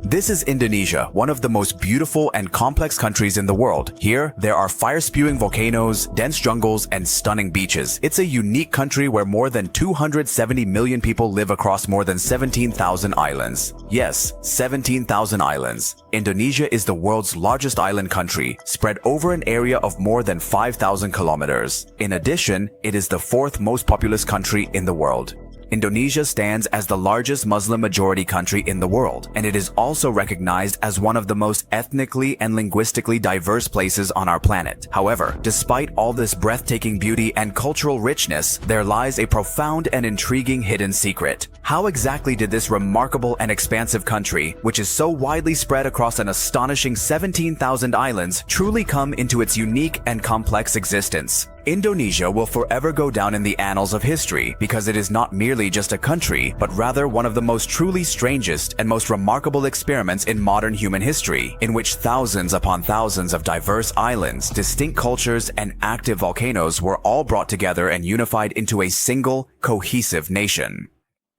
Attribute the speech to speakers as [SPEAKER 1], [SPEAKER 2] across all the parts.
[SPEAKER 1] This is Indonesia, one of the most beautiful and complex countries in the world. Here, there are fire-spewing volcanoes, dense jungles, and stunning beaches. It's a unique country where more than 270 million people live across more than 17,000 islands. Yes, 17,000 islands. Indonesia is the world's largest island country, spread over an area of more than 5,000 kilometers. In addition, it is the fourth most populous country in the world. Indonesia stands as the largest Muslim-majority country in the world, and it is also recognized as one of the most ethnically and linguistically diverse places on our planet. However, despite all this breathtaking beauty and cultural richness, there lies a profound and intriguing hidden secret. How exactly did this remarkable and expansive country, which is so widely spread across an astonishing 17,000 islands, truly come into its unique and complex existence? Indonesia will forever go down in the annals of history because it is not merely just a country, but rather one of the most truly strangest and most remarkable experiments in modern human history, in which thousands upon thousands of diverse islands, distinct cultures, and active volcanoes were all brought together and unified into a single, cohesive nation.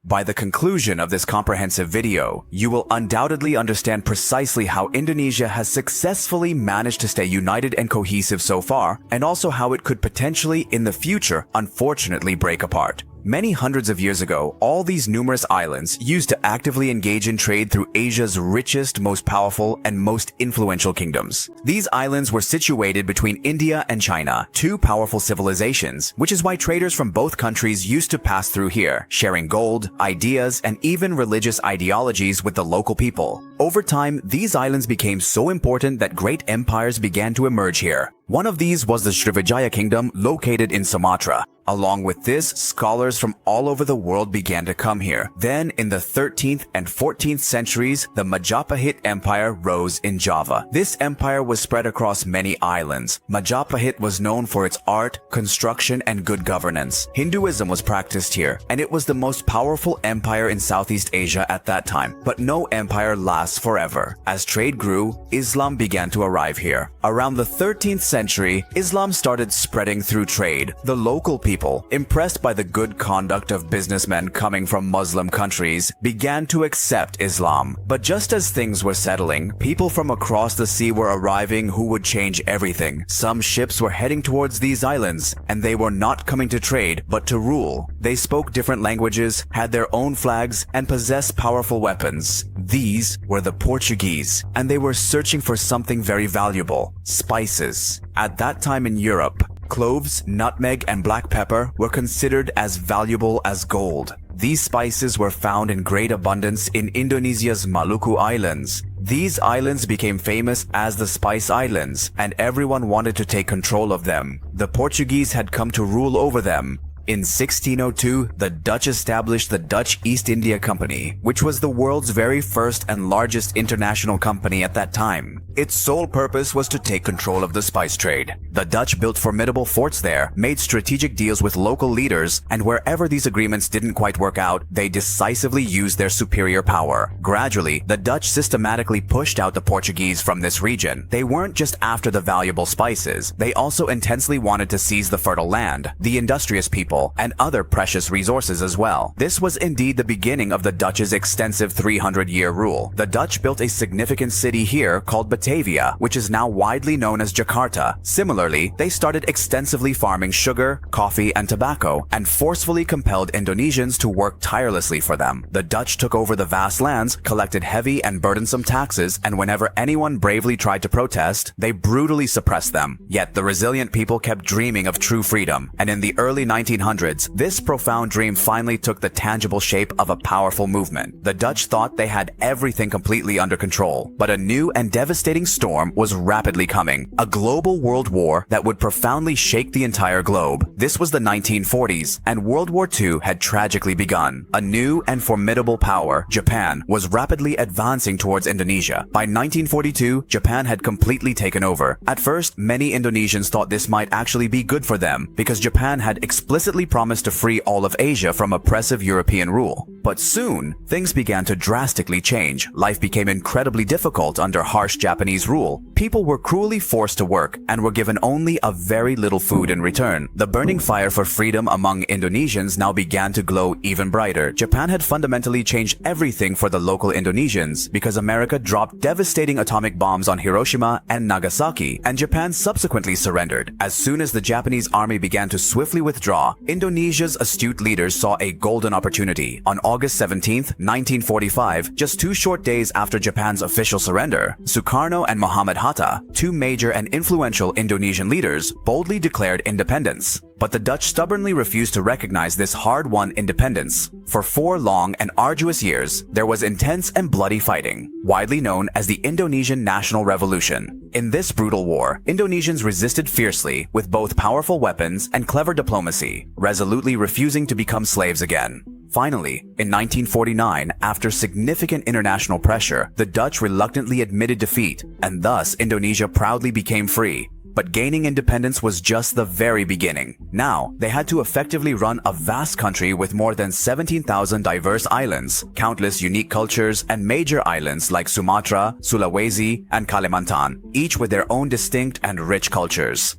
[SPEAKER 1] By the conclusion of this comprehensive video, you will undoubtedly understand precisely how Indonesia has successfully managed to stay united and cohesive so far, and also how it could potentially, in the future, unfortunately break apart. Many hundreds of years ago, all these numerous islands used to actively engage in trade through Asia's richest, most powerful, and most influential kingdoms. These islands were situated between India and China, two powerful civilizations, which is why traders from both countries used to pass through here, sharing gold, ideas, and even religious ideologies with the local people. Over time, these islands became so important that great empires began to emerge here. One of these was the Srivijaya Kingdom located in Sumatra. Along with this, scholars from all over the world began to come here. Then, in the 13th and 14th centuries, the Majapahit Empire rose in Java. This empire was spread across many islands. Majapahit was known for its art, construction, and good governance. Hinduism was practiced here, and it was the most powerful empire in Southeast Asia at that time. But no empire lasts forever. As trade grew, Islam began to arrive here. Around the 13th century, Islam started spreading through trade. The local people, impressed by the good conduct of businessmen coming from Muslim countries, began to accept Islam. But just as things were settling, people from across the sea were arriving who would change everything. Some ships were heading towards these islands, and they were not coming to trade, but to rule. They spoke different languages, had their own flags, and possessed powerful weapons. These were the Portuguese, and they were searching for something very valuable: spices. At that time in Europe, cloves, nutmeg, and black pepper were considered as valuable as gold. These spices were found in great abundance in Indonesia's Maluku Islands. These islands became famous as the Spice Islands, and everyone wanted to take control of them. The Portuguese had come to rule over them. In 1602, the Dutch established the Dutch East India Company, which was the world's very first and largest international company at that time. Its sole purpose was to take control of the spice trade. The Dutch built formidable forts there, made strategic deals with local leaders, and wherever these agreements didn't quite work out, they decisively used their superior power. Gradually, the Dutch systematically pushed out the Portuguese from this region. They weren't just after the valuable spices, they also intensely wanted to seize the fertile land, the industrious people, and other precious resources as well. This was indeed the beginning of the Dutch's extensive 300-year rule. The Dutch built a significant city here called Batavia, which is now widely known as Jakarta. Similarly, they started extensively farming sugar, coffee, and tobacco, and forcefully compelled Indonesians to work tirelessly for them. The Dutch took over the vast lands, collected heavy and burdensome taxes, and whenever anyone bravely tried to protest, they brutally suppressed them. Yet the resilient people kept dreaming of true freedom, and in the early 1900s, this profound dream finally took the tangible shape of a powerful movement. The Dutch thought they had everything completely under control, but a new and devastating storm was rapidly coming, a global world war that would profoundly shake the entire globe. This was the 1940s, and World War II had tragically begun. A new and formidable power, Japan, was rapidly advancing towards Indonesia. By 1942, Japan had completely taken over. At first, many Indonesians thought this might actually be good for them, because Japan had explicitly promised to free all of Asia from oppressive European rule. But soon, things began to drastically change. Life became incredibly difficult under harsh Japanese rule. People were cruelly forced to work and were given only a very little food in return. The burning fire for freedom among Indonesians now began to glow even brighter. Japan had fundamentally changed everything for the local Indonesians because America dropped devastating atomic bombs on Hiroshima and Nagasaki, and Japan subsequently surrendered. As soon as the Japanese army began to swiftly withdraw, Indonesia's astute leaders saw a golden opportunity. On August 17, 1945, just 2 short days after Japan's official surrender, Sukarno and Muhammad Hatta, 2 major and influential Indonesian leaders, boldly declared independence. But the Dutch stubbornly refused to recognize this hard-won independence. For 4 long and arduous years, there was intense and bloody fighting, widely known as the Indonesian National Revolution. In this brutal war, Indonesians resisted fiercely with both powerful weapons and clever diplomacy, resolutely refusing to become slaves again. Finally, in 1949, after significant international pressure, the Dutch reluctantly admitted defeat, and thus Indonesia proudly became free. But gaining independence was just the very beginning. Now, they had to effectively run a vast country with more than 17,000 diverse islands, countless unique cultures, and major islands like Sumatra, Sulawesi, and Kalimantan, each with their own distinct and rich cultures.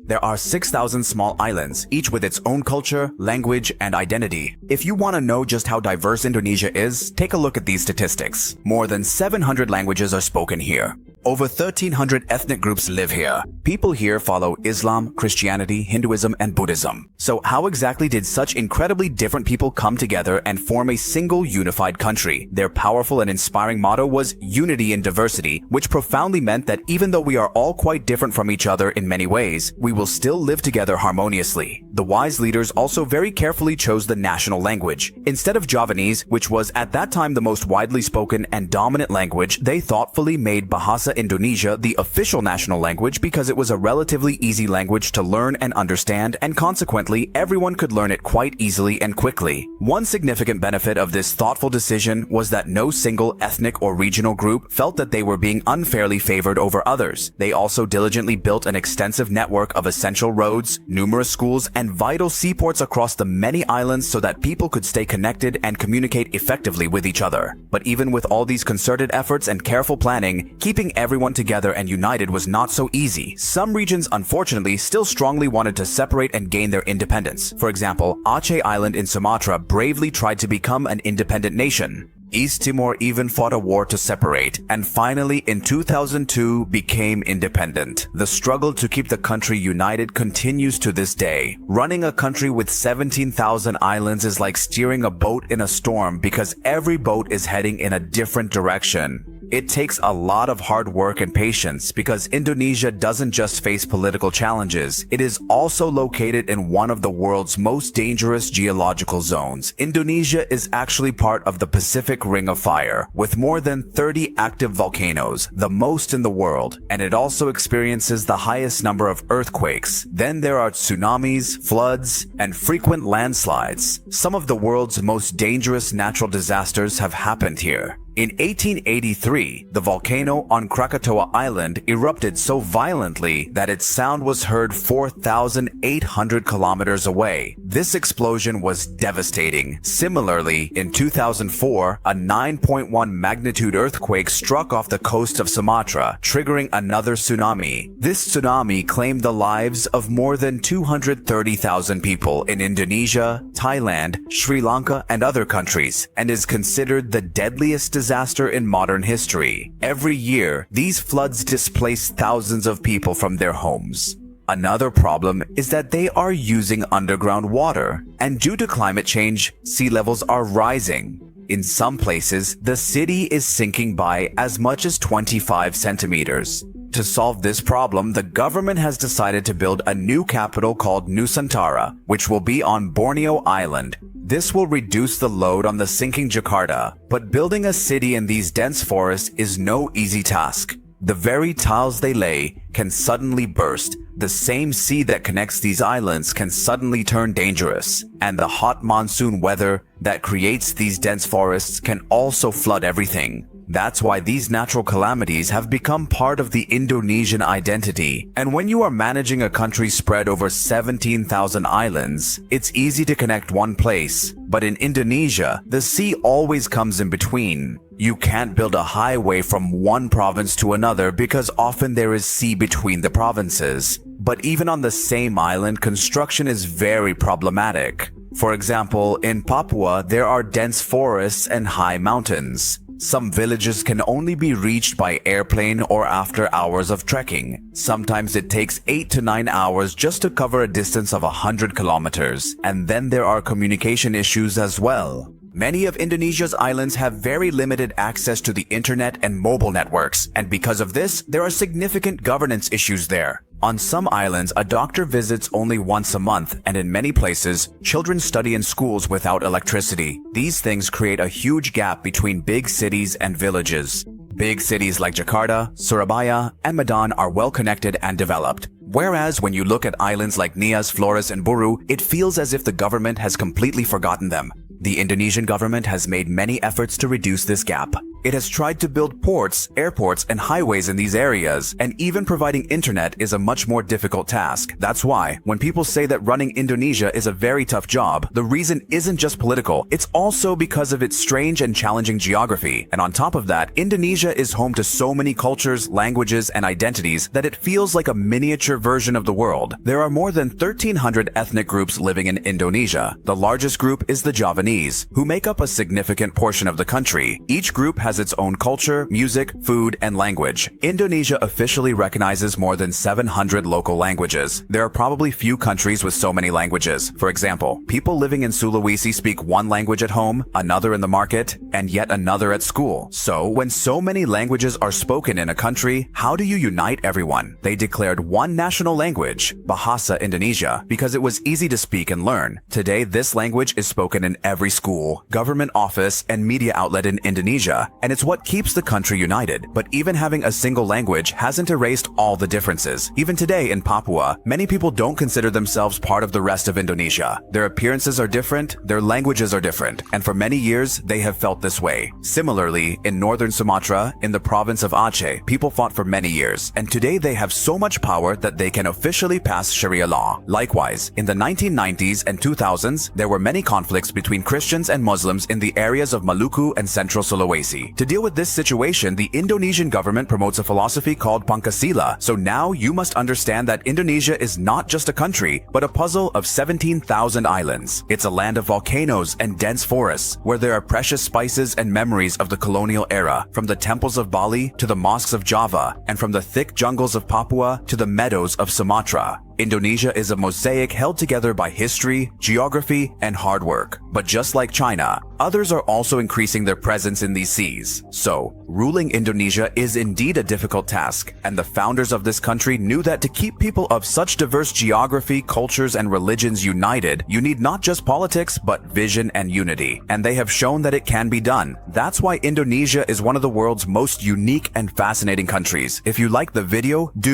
[SPEAKER 1] There are 6,000 small islands, each with its own culture, language, and identity. If you want to know just how diverse Indonesia is, take a look at these statistics. More than 700 languages are spoken here. Over 1,300 ethnic groups live here. People here follow Islam, Christianity, Hinduism, and Buddhism. So how exactly did such incredibly different people come together and form a single unified country? Their powerful and inspiring motto was unity in diversity, which profoundly meant that even though we are all quite different from each other in many ways, we will still live together harmoniously. The wise leaders also very carefully chose the national language. Instead of Javanese, which was at that time the most widely spoken and dominant language, they thoughtfully made Bahasa Indonesia the official national language because it was a relatively easy language to learn and understand, and consequently, everyone could learn it quite easily and quickly. One significant benefit of this thoughtful decision was that no single ethnic or regional group felt that they were being unfairly favored over others. They also diligently built an extensive network of essential roads, numerous schools, and vital seaports across the many islands so that people could stay connected and communicate effectively with each other. But even with all these concerted efforts and careful planning, keeping everyone together and united was not so easy. Some regions, unfortunately, still strongly wanted to separate and gain their independence. For example, Aceh Island in Sumatra bravely tried to become an independent nation. East Timor even fought a war to separate, and finally in 2002 became independent. The struggle to keep the country united continues to this day. Running a country with 17,000 islands is like steering a boat in a storm because every boat is heading in a different direction. It takes a lot of hard work and patience because Indonesia doesn't just face political challenges, it is also located in one of the world's most dangerous geological zones. Indonesia is actually part of the Pacific Ring of Fire, with more than 30 active volcanoes, the most in the world, and it also experiences the highest number of earthquakes. Then there are tsunamis, floods, and frequent landslides. Some of the world's most dangerous natural disasters have happened here. In 1883, the volcano on Krakatoa Island erupted so violently that its sound was heard 4,800 kilometers away. This explosion was devastating. Similarly, in 2004, a 9.1 magnitude earthquake struck off the coast of Sumatra, triggering another tsunami. This tsunami claimed the lives of more than 230,000 people in Indonesia, Thailand, Sri Lanka, and other countries, and is considered the deadliest disaster in modern history. Every year, these floods displace thousands of people from their homes. Another problem is that they are using underground water, and due to climate change, sea levels are rising. In some places, the city is sinking by as much as 25 centimeters. To solve this problem, the government has decided to build a new capital called Nusantara, which will be on Borneo Island. This will reduce the load on the sinking Jakarta, but building a city in these dense forests is no easy task. The very tiles they lay can suddenly burst. The same sea that connects these islands can suddenly turn dangerous, and the hot monsoon weather that creates these dense forests can also flood everything. That's why these natural calamities have become part of the Indonesian identity. And when you are managing a country spread over 17,000 islands, it's easy to connect one place. But in Indonesia, the sea always comes in between. You can't build a highway from one province to another because often there is sea between the provinces. But even on the same island, construction is very problematic. For example, in Papua, there are dense forests and high mountains. Some villages can only be reached by airplane or after hours of trekking. Sometimes it takes 8 to 9 hours just to cover a distance of 100 kilometers. And then there are communication issues as well. Many of Indonesia's islands have very limited access to the internet and mobile networks, and because of this, there are significant governance issues there. On some islands, a doctor visits only once a month, and in many places, children study in schools without electricity. These things create a huge gap between big cities and villages. Big cities like Jakarta, Surabaya, and Medan are well connected and developed. Whereas when you look at islands like Nias, Flores, and Buru, it feels as if the government has completely forgotten them. The Indonesian government has made many efforts to reduce this gap. It has tried to build ports, airports, and highways in these areas, and even providing internet is a much more difficult task. That's why, when people say that running Indonesia is a very tough job, the reason isn't just political, it's also because of its strange and challenging geography. And on top of that, Indonesia is home to so many cultures, languages, and identities that it feels like a miniature version of the world. There are more than 1,300 ethnic groups living in Indonesia. The largest group is the Javanese, who make up a significant portion of the country. Each group has its own culture, music, food, and language. Indonesia officially recognizes more than 700 local languages. There are probably few countries with so many languages. For example, people living in Sulawesi speak one language at home, another in the market, and yet another at school. So, when so many languages are spoken in a country, how do you unite everyone? They declared one national language, Bahasa Indonesia, because it was easy to speak and learn. Today, this language is spoken in every school, government office, and media outlet in Indonesia, and it's what keeps the country united. But even having a single language hasn't erased all the differences. Even today in Papua, many people don't consider themselves part of the rest of Indonesia. Their appearances are different, their languages are different, and for many years, they have felt this way. Similarly, in northern Sumatra, in the province of Aceh, people fought for many years, and today they have so much power that they can officially pass Sharia law. Likewise, in the 1990s and 2000s, there were many conflicts between Christians and Muslims in the areas of Maluku and Central Sulawesi. To deal with this situation, the Indonesian government promotes a philosophy called Pancasila. So now you must understand that Indonesia is not just a country, but a puzzle of 17,000 islands. It's a land of volcanoes and dense forests, where there are precious spices and memories of the colonial era, from the temples of Bali to the mosques of Java, and from the thick jungles of Papua to the meadows of Sumatra. Indonesia is a mosaic held together by history, geography, and hard work. But just like China, others are also increasing their presence in these seas. So, ruling Indonesia is indeed a difficult task, and the founders of this country knew that to keep people of such diverse geography, cultures, and religions united, you need not just politics, but vision and unity. And they have shown that it can be done. That's why Indonesia is one of the world's most unique and fascinating countries. If you like the video, do